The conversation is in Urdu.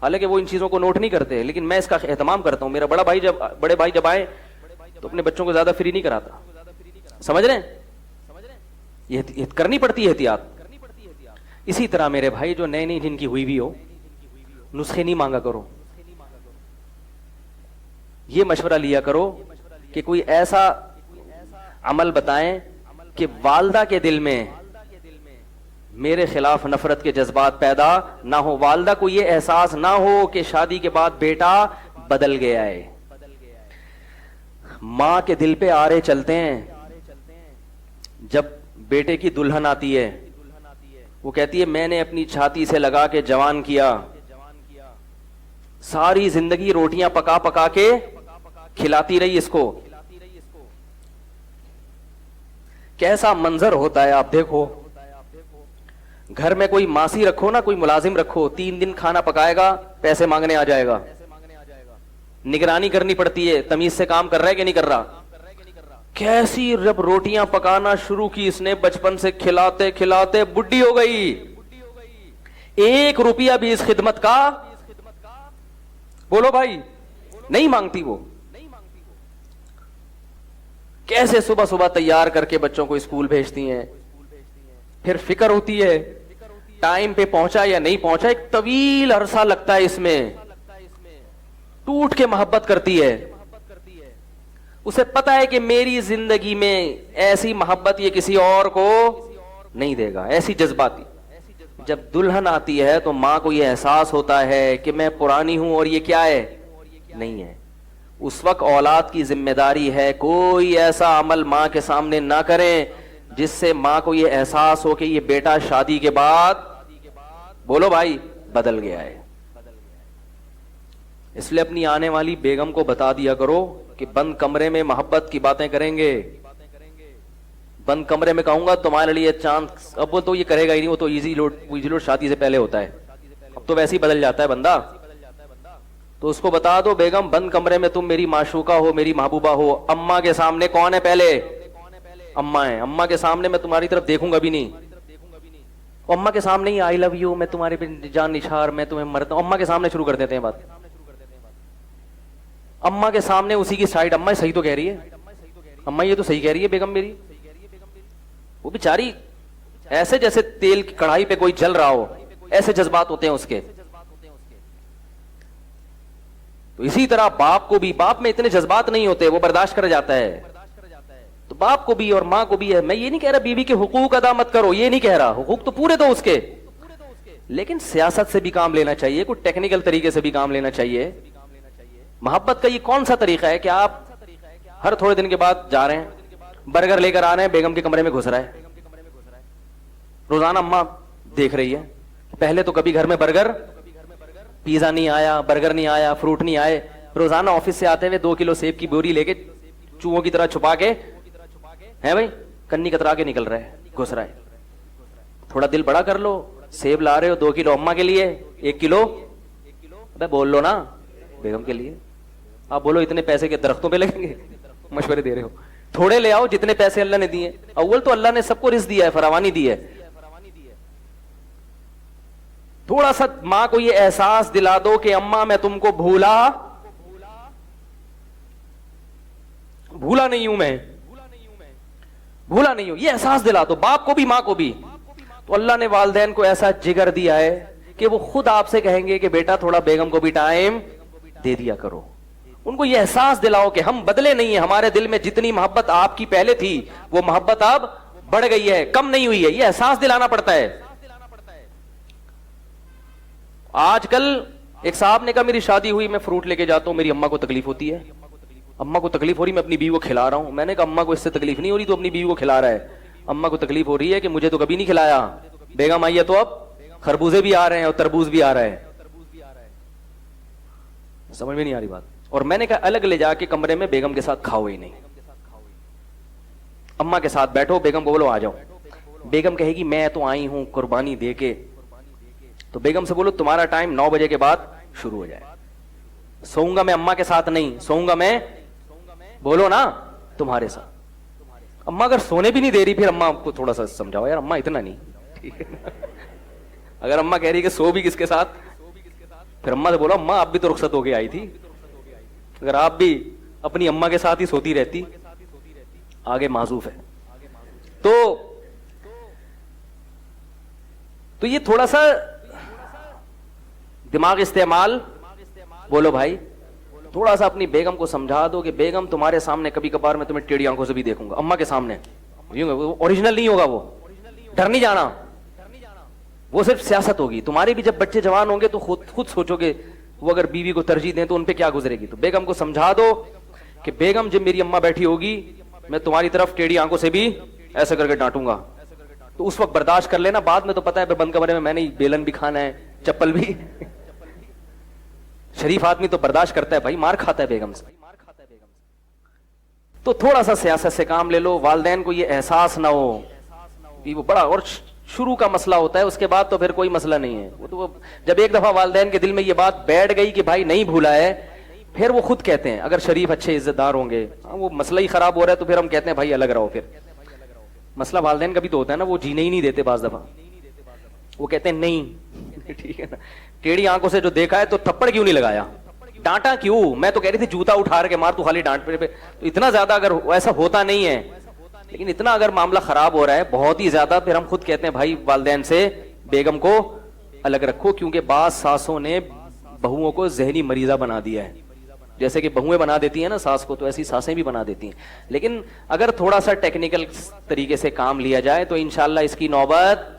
حالانکہ وہ ان چیزوں کو نوٹ نہیں کرتے, لیکن میں اس کا اہتمام کرتا ہوں. میرا بڑے بھائی جب آئے تو اپنے بچوں کو زیادہ فری نہیں کراتا. سمجھ رہے ہیں, یہ کرنی پڑتی ہے احتیاط. اسی طرح میرے بھائی جو نئی نئی جن کی ہوئی بھی ہو, نسخے نہیں مانگا کرو. یہ مشورہ لیا کرو کہ کوئی ایسا عمل بتائیں کہ والدہ کے دل میں میرے خلاف نفرت کے جذبات پیدا نہ ہو, والدہ کو یہ احساس نہ ہو کہ شادی کے بعد بیٹا بدل گیا ہے. ماں کے دل پہ آرے چلتے ہیں. جب بیٹے کی دلہن آتی ہے, وہ کہتی ہے میں نے اپنی چھاتی سے لگا کے جوان کیا, ساری زندگی روٹیاں پکا پکا کے کھلاتی رہی اس کو. کیسا منظر ہوتا ہے آپ دیکھو. گھر میں کوئی ماسی رکھو نا, کوئی ملازم رکھو, 3 دن کھانا پکائے گا, پیسے مانگنے آ جائے گا. نگرانی کرنی پڑتی ہے تمیز سے کام کر رہا ہے کہ نہیں کر رہا. کیسی جب روٹیاں پکانا شروع کی اس نے, بچپن سے کھلاتے کھلاتے بڈھی ہو گئی. 1 روپیہ بھی اس خدمت کا بولو بھائی نہیں مانگتی. وہ کیسے صبح صبح تیار کر کے بچوں کو اسکول بھیجتی ہیں. پھر فکر ہوتی ہے ٹائم پہ پہنچا یا نہیں پہنچا, ایک طویل عرصہ لگتا ہے اس میں. ٹوٹ کے محبت کرتی ہے. اسے پتا ہے کہ میری زندگی میں ایسی محبت یہ کسی اور کو نہیں دے گا, ایسی جذباتی. جب دلہن آتی ہے تو ماں کو یہ احساس ہوتا ہے کہ میں پرانی ہوں اور یہ کیا ہے, نہیں ہے. اس وقت اولاد کی ذمہ داری ہے کوئی ایسا عمل ماں کے سامنے نہ کریں جس سے ماں کو یہ احساس ہو کہ یہ بیٹا شادی کے بعد بولو بھائی بدل گیا ہے. اس لیے اپنی آنے والی بیگم کو بتا دیا کرو کہ بند کمرے میں محبت کی باتیں کریں گے. بند کمرے میں کہوں گا تمہارے لیے چاند, اب وہ تو یہ کرے گا ہی نہیں, وہ تو ایزی لوڈ شادی سے پہلے ہوتا ہے, اب تو ویسے ہی بدل جاتا ہے بندہ. تو اس کو بتا دو بیگم بند کمرے میں تم میری معشوقہ ہو, میری محبوبہ ہو. اماں کے سامنے کون ہے پہلے, اماں ہے. اماں کے سامنے میں تمہاری طرف دیکھوں گا بھی نہیں. اماں کے سامنے ہی آئی لو یو, میں تمہارے جان نثار, میں تمہیں مرتا ہوں, اماں کے سامنے شروع کر دیتے ہیں بات. اماں کے سامنے اسی کی سائڈ, اماں صحیح تو کہہ رہی ہے, اماں یہ تو صحیح کہہ رہی ہے بیگم میری. وہ بیچاری ایسے جیسے تیل کی کڑھائی پہ کوئی جل رہا ہو, ایسے جذبات ہوتے ہیں اس کے. تو اسی طرح باپ کو بھی, باپ میں اتنے جذبات نہیں ہوتے, وہ برداشت کر جاتا ہے. تو باپ کو بھی اور ماں کو بھی ہے. میں یہ نہیں کہہ رہا بیوی کے حقوق ادا مت کرو, یہ نہیں کہہ رہا, حقوق تو پورے دو اس کے, لیکن سیاست سے بھی کام لینا چاہیے, کوئی ٹیکنیکل طریقے سے بھی کام لینا چاہیے. محبت کا یہ کون سا طریقہ ہے کہ آپ ہر تھوڑے دن کے بعد جا رہے ہیں, برگر لے کر آ رہے ہیں, بیگم کے کمرے میں گھس رہا ہے. روزانہ اماں دیکھ رہی ہے, پہلے تو کبھی گھر میں برگر پیزا نہیں آیا, برگر نہیں آیا, فروٹ نہیں آئے. روزانہ آفس سے آتے ہوئے 2 کلو سیب کی بوری لے کے چوہوں کی طرح چھپا کے ہے بھائی کنی کترا کے نکل رہا ہے, گھس رہا ہے. تھوڑا دل بڑا کر لو, سیب لا رہے ہو 2 کلو اماں کے لیے, 1 کلو ابے بول لو نا بیگم کے لیے. آپ بولو اتنے پیسے کے درختوں پہ لگیں گے, مشورے دے رہے ہو. تھوڑے لے آؤ جتنے پیسے اللہ نے دیے. اول تو اللہ نے سب کو رزق دیا ہے, فراوانی دی ہے. تھوڑا سا ماں کو یہ احساس دلا دو کہ اماں میں تم کو بھولا نہیں ہوں, میں بھولا نہیں ہوں, یہ احساس دلا دو باپ کو بھی ماں کو بھی. تو اللہ نے والدین کو ایسا جگر دیا ہے کہ وہ خود آپ سے کہیں گے کہ بیٹا تھوڑا بیگم کو بھی ٹائم دے دیا کرو. ان کو یہ احساس دلاؤ کہ ہم بدلے نہیں ہیں, ہمارے دل میں جتنی محبت آپ کی پہلے تھی وہ محبت اب بڑھ گئی ہے, کم نہیں ہوئی ہے. یہ احساس دلانا پڑتا ہے. آج کل ایک صاحب نے کہا میری شادی ہوئی, میں فروٹ لے کے جاتا ہوں, میری اماں کو تکلیف ہوتی ہے. اماں کو تکلیف ہو رہی, میں اپنی بیوی کو کھلا رہا ہوں. میں نے کہا اماں کو اس سے تکلیف نہیں ہو رہی, تو اپنی بیوی کو کھلا رہا ہے. اماں کو تکلیف ہو رہی ہے کہ مجھے تو کبھی نہیں کھلایا, بیگم آئی ہے تو اب خربوزے بھی آ رہے ہیں اور تربوز بھی آ رہا ہے. سمجھ میں نہیں آ رہی بات. اور میں نے کہا الگ لے جا کے کمرے میں بیگم کے ساتھ کھاؤ ہی نہیں, اماں کے ساتھ بیٹھو, بیگم کو بولو آ جاؤ. بیگم کہے گی میں تو آئی ہوں قربانی دے کے, تو بیگم سے بولو تمہارا ٹائم 9 بجے کے بعد شروع ہو جائے. سوؤں گا میں اماں کے ساتھ نہیں, سوؤں گا میں بولو نا تمہارے ساتھ. اماں اگر سونے بھی نہیں دے رہی, پھر اماں کو تھوڑا سا سمجھاؤ یار اماں اتنا نہیں, ٹھیک ہے. اگر اماں کہہ رہی کہ سو بھی کس کے ساتھ, پھر اماں سے بولا اماں آپ بھی تو رخصت ہو کے آئی تھی, اگر آپ بھی اپنی اماں کے ساتھ ہی سوتی رہتی. آگے معذوف ہے. تو یہ تھوڑا سا دماغ استعمال, بولو بھائی, تھوڑا سا اپنی بیگم کو سمجھا دو کہ بیگم تمہارے سامنے کبھی کبھار میں تمہیں ٹیڑھی آنکھوں سے بھی دیکھوں گا, اماں کے سامنے. اوریجنل نہیں ہوگا, وہ ڈر نہیں جانا, وہ صرف سیاست ہوگی. تمہارے بھی جب بچے جوان ہوں گے تو خود سوچو کہ وہ اگر بیوی کو ترجیح دیں تو ان پہ کیا گزرے گی. تو بیگم کو سمجھا دو کہ بیگم جب میری اماں بیٹھی ہوگی میں تمہاری طرف ٹیڑھی آنکھوں سے بھی ایسے کر کے ڈانٹوں گا, تو اس وقت برداشت کر لینا. بعد میں تو پتا ہے بند کمرے میں نے بیلن بھی کھانا ہے, چپل بھی. شریف آدمی تو برداشت کرتا ہے بھائی, مار کھاتا ہے بیگم سے. تو تھوڑا سا سیاست سے کام لے لو. والدین کو یہ احساس نہ ہو کہ وہ بڑا, اور شروع کا مسئلہ ہوتا ہے, اس کے بعد تو پھر کوئی مسئلہ نہیں ہے. وہ تو جب ایک دفعہ والدین کے دل میں یہ بات بیٹھ گئی کہ بھائی نہیں بھولا ہے, پھر وہ خود کہتے ہیں, اگر شریف اچھے عزت دار ہوں گے, وہ مسئلہ ہی خراب ہو رہا ہے تو پھر ہم کہتے ہیں بھائی الگ رہو. پھر مسئلہ والدین کا بھی تو ہوتا ہے نا, وہ جینے ہی نہیں دیتے بعض دفعہ, وہ کہتے ہیں نہیں ٹھیک ہے نا, ٹیڑھی آنکھوں سے جو دیکھا ہے تو تھپڑ کیوں نہیں لگایا, ڈانٹا کیوں, میں تو کہہ رہی تھی جوتا اٹھا کے مار, تو خالی ڈانٹ پہ. تو اتنا زیادہ اگر ایسا ہوتا نہیں ہے, لیکن اتنا اگر معاملہ خراب ہو رہا ہے بہت ہی زیادہ, پھر ہم خود کہتے ہیں بھائی والدین سے بیگم کو الگ رکھو. کیونکہ بعض ساسوں نے بہوؤں کو ذہنی مریضہ بنا دیا ہے. جیسے کہ بہویں بنا دیتی ہیں نا ساس کو, تو ایسی ساسیں بھی بنا دیتی ہیں. لیکن اگر تھوڑا سا ٹیکنیکل طریقے سے کام لیا جائے تو انشاءاللہ اس کی نوبت